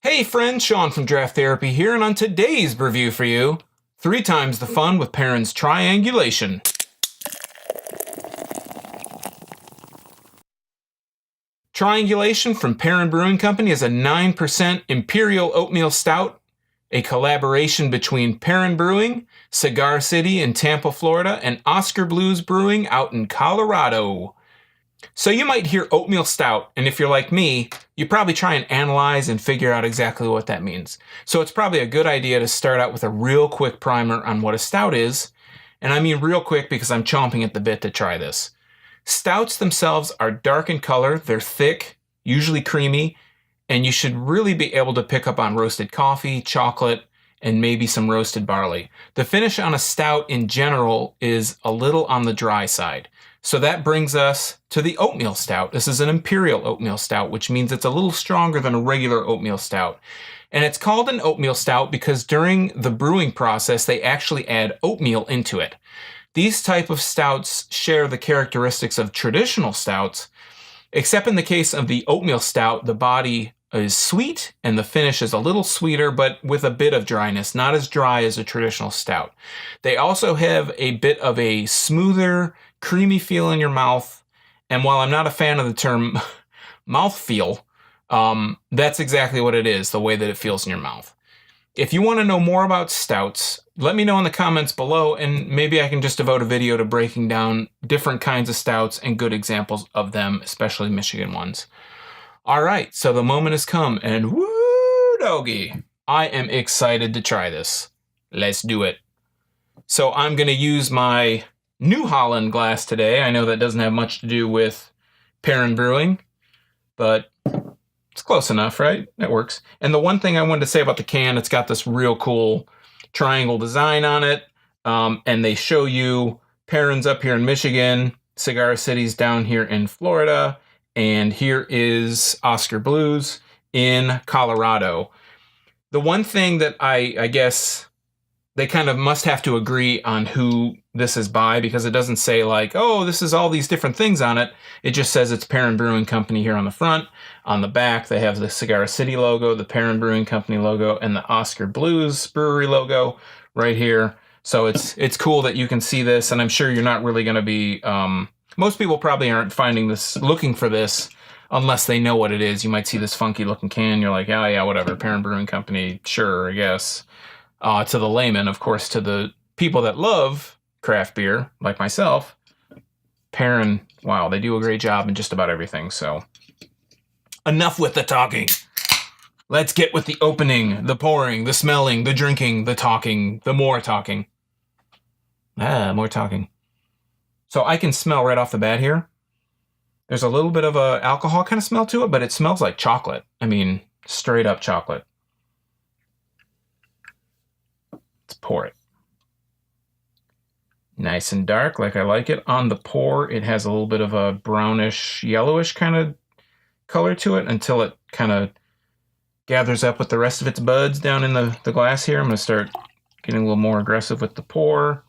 Hey friends, Sean from Draft Therapy here, and on today's review for you, 3 times the fun with Perrin's Triangulation. Triangulation from Perrin Brewing Company is a 9% Imperial Oatmeal Stout, a collaboration between Perrin Brewing, Cigar City in Tampa, Florida, and Oskar Blues Brewing out in Colorado. So you might hear oatmeal stout, and if you're like me, you probably try and analyze and figure out exactly what that means. So it's probably a good idea to start out with a real quick primer on what a stout is, and I mean real quick because I'm chomping at the bit to try this. Stouts themselves are dark in color, they're thick, usually creamy, and you should really be able to pick up on roasted coffee, chocolate, and maybe some roasted barley. The finish on a stout in general is a little on the dry side. So that brings us to the oatmeal stout. This is an Imperial Oatmeal Stout, which means it's a little stronger than a regular oatmeal stout. And it's called an oatmeal stout because during the brewing process, they actually add oatmeal into it. These type of stouts share the characteristics of traditional stouts, except in the case of the oatmeal stout, the body is sweet and the finish is a little sweeter, but with a bit of dryness, not as dry as a traditional stout. They also have a bit of a smoother, creamy feel in your mouth. And while I'm not a fan of the term mouthfeel, that's exactly what it is, the way that it feels in your mouth. If you want to know more about stouts, let me know in the comments below, and maybe I can just devote a video to breaking down different kinds of stouts and good examples of them, especially Michigan ones. All right, so the moment has come, and woo doggy, I am excited to try this. Let's do it. So I'm going to use my New Holland glass today. I know that doesn't have much to do with Perrin Brewing, but it's close enough, right? It works. And the one thing I wanted to say about the can, it's got this real cool triangle design on it, and they show you Perrin's up here in Michigan, Cigar City's down here in Florida, and here is Oskar Blues in Colorado. The one thing that I guess they kind of must have to agree on who this is by, because it doesn't say like, oh, this is all these different things on it. It just says it's Perrin Brewing Company here on the front. On the back, they have the Cigar City logo, the Perrin Brewing Company logo, and the Oskar Blues Brewery logo right here. So it's cool that you can see this, and I'm sure you're not really going to be... most people probably aren't looking for this unless they know what it is. You might see this funky looking can. You're like, oh yeah, whatever, Perrin Brewing Company, sure, I guess. To the layman, of course, to the people that love craft beer, like myself, Perrin, wow, they do a great job in just about everything. So enough with the talking. Let's get with the opening, the pouring, the smelling, the drinking, the talking, the more talking. More talking. So I can smell right off the bat here. There's a little bit of a alcohol kind of smell to it, but it smells like chocolate. I mean, straight up chocolate. Let's pour it. Nice and dark, like I like it. On the pour, it has a little bit of a brownish, yellowish kind of color to it until it kind of gathers up with the rest of its buds down in the glass here. I'm going to start getting a little more aggressive with the pour.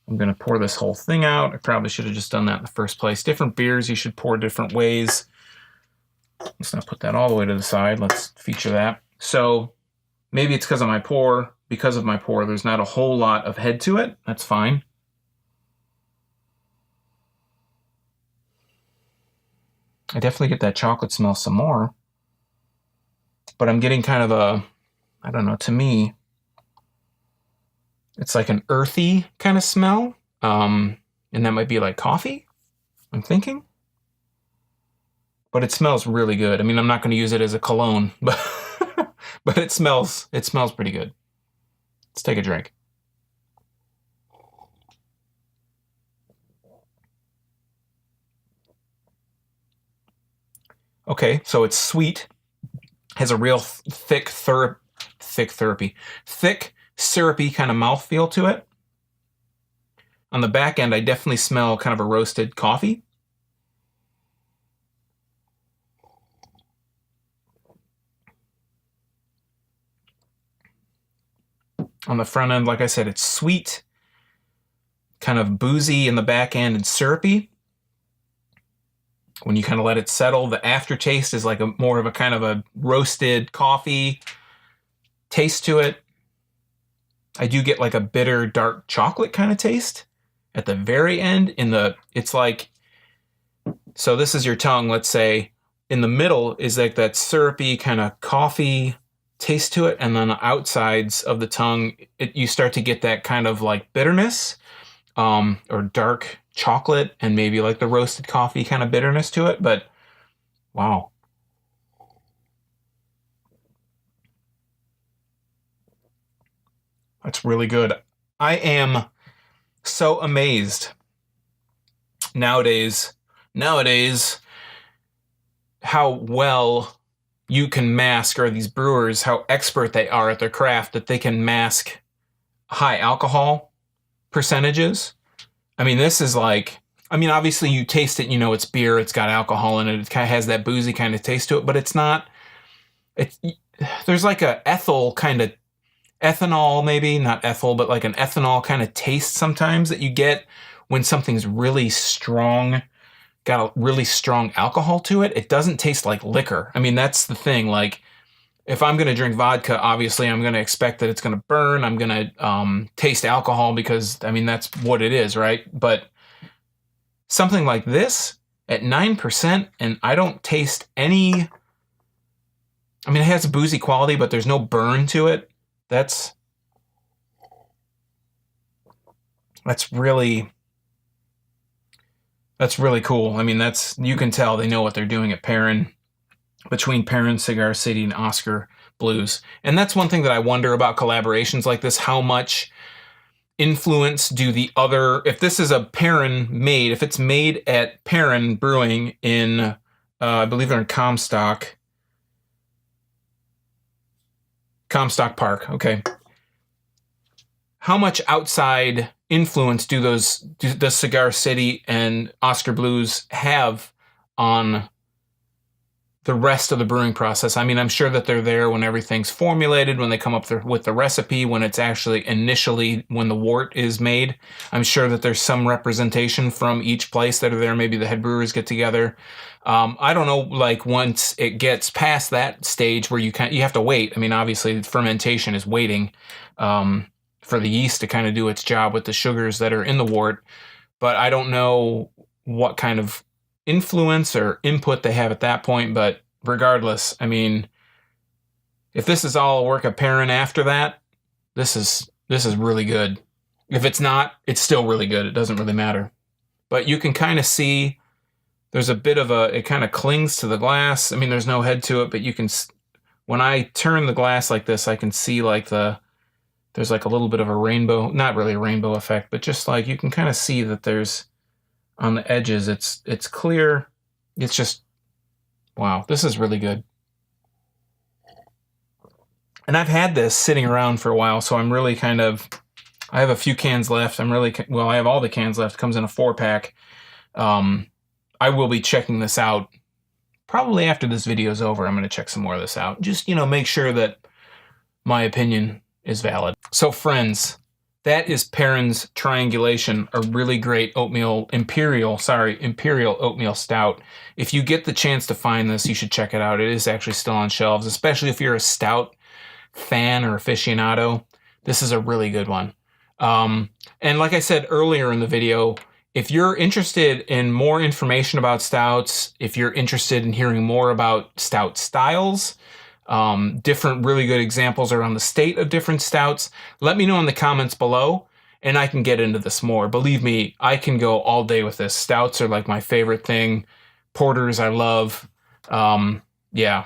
I'm going to pour this whole thing out. I probably should have just done that in the first place. Different beers you should pour different ways. Let's not put that all the way to the side. Let's feature that. So maybe it's because of my pour. Because of my pour, there's not a whole lot of head to it. That's fine. I definitely get that chocolate smell some more. But I'm getting kind of a, I don't know, to me, it's like an earthy kind of smell. And that might be like coffee, I'm thinking. But it smells really good. I mean, I'm not going to use it as a cologne, but but it smells pretty good. Let's take a drink. Okay, so it's sweet, has a real thick, syrupy kind of mouthfeel to it. On the back end, I definitely smell kind of a roasted coffee. On the front end, like I said, it's sweet, kind of boozy in the back end and syrupy. when you kind of let it settle, the aftertaste is like a more of a kind of a roasted coffee taste to it. I do get like a bitter dark chocolate kind of taste at the very end. It's like, so this is your tongue, let's say. In the middle is like that syrupy kind of coffee taste to it, and then the outsides of the tongue, you start to get that kind of like bitterness, or dark chocolate, and maybe like the roasted coffee kind of bitterness to it. But wow. That's really good. I am so amazed nowadays how well you can mask, or these brewers, how expert they are at their craft, that they can mask high alcohol percentages. I mean, this is like, I mean, obviously you taste it, you know, it's beer, it's got alcohol in it, it kind of has that boozy kind of taste to it, but it's not, there's like a ethanol, maybe not ethyl, but like an ethanol kind of taste sometimes that you get when something's really strong, got a really strong alcohol to it. It doesn't taste like liquor. I mean, that's the thing. Like, if I'm going to drink vodka, obviously I'm going to expect that it's going to burn. I'm going to taste alcohol because, I mean, that's what it is, right? But something like this at 9%, and I don't taste any, I mean, it has a boozy quality, but there's no burn to it. That's really cool. I mean, you can tell they know what they're doing at Perrin, between Perrin, Cigar City, and Oskar Blues. And that's one thing that I wonder about collaborations like this, how much influence do the other, if this is a Perrin made, if it's made at Perrin Brewing in, I believe they're in Comstock Park, okay. How much outside influence does Cigar City and Oskar Blues have on the rest of the brewing process? I mean, I'm sure that they're there when everything's formulated, when they come up with the recipe, when it's actually initially, when the wort is made. I'm sure that there's some representation from each place that are there. Maybe the head brewers get together. I don't know, like once it gets past that stage where you have to wait. I mean, obviously fermentation is waiting for the yeast to kind of do its job with the sugars that are in the wort. But I don't know what kind of influence or input they have at that point. But regardless, I mean, if this is all a work of Perrin after that, this is really good. If it's not, it's still really good. It doesn't really matter. But you can kind of see there's a bit of it kind of clings to the glass. I mean, there's no head to it, but you can, when I turn the glass like this, I can see like there's like a little bit of a rainbow, not really a rainbow effect, but just like you can kind of see that there's on the edges, it's clear. It's just, wow, this is really good. And I've had this sitting around for a while, so I'm really kind of, I have a few cans left. I have all the cans left. It comes in a 4-pack. I will be checking this out probably after this video is over. I'm going to check some more of this out. Just, make sure that my opinion is valid. So friends, that is Perrin's Triangulation, a really great Imperial Oatmeal Stout. If you get the chance to find this, you should check it out. It is actually still on shelves, especially if you're a stout fan or aficionado. This is a really good one. And like I said earlier in the video, if you're interested in more information about stouts, if you're interested in hearing more about stout styles, different really good examples around the state of different stouts, let me know in the comments below and I can get into this more. Believe me, I can go all day with this. Stouts are like my favorite thing. Porters I love. Yeah,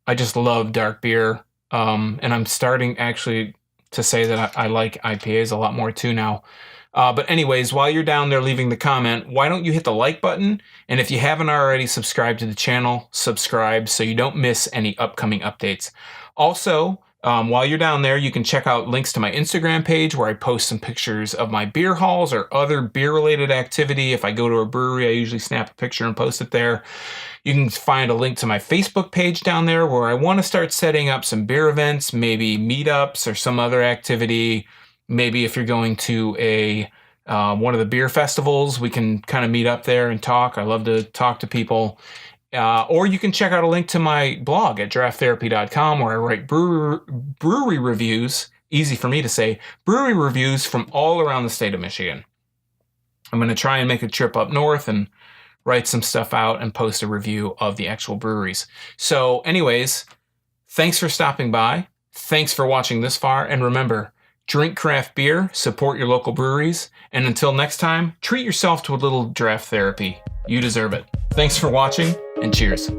I just love dark beer. And I'm starting actually to say that I like IPAs a lot more too now. But anyways, while you're down there leaving the comment, why don't you hit the like button? And if you haven't already subscribed to the channel, subscribe so you don't miss any upcoming updates. Also, while you're down there, you can check out links to my Instagram page where I post some pictures of my beer hauls or other beer-related activity. If I go to a brewery, I usually snap a picture and post it there. You can find a link to my Facebook page down there where I want to start setting up some beer events, maybe meetups or some other activity. Maybe if you're going to a one of the beer festivals. We can kind of meet up there and talk. I love to talk to people. Or you can check out a link to my blog at drafttherapy.com, where I write brewery reviews, easy for me to say, brewery reviews from all around the state of Michigan. I'm going to try and make a trip up north and write some stuff out and post a review of the actual breweries. So anyways, thanks for stopping by. Thanks for watching this far. And remember, drink craft beer, support your local breweries, and until next time, treat yourself to a little draft therapy. You deserve it. Thanks for watching, and cheers.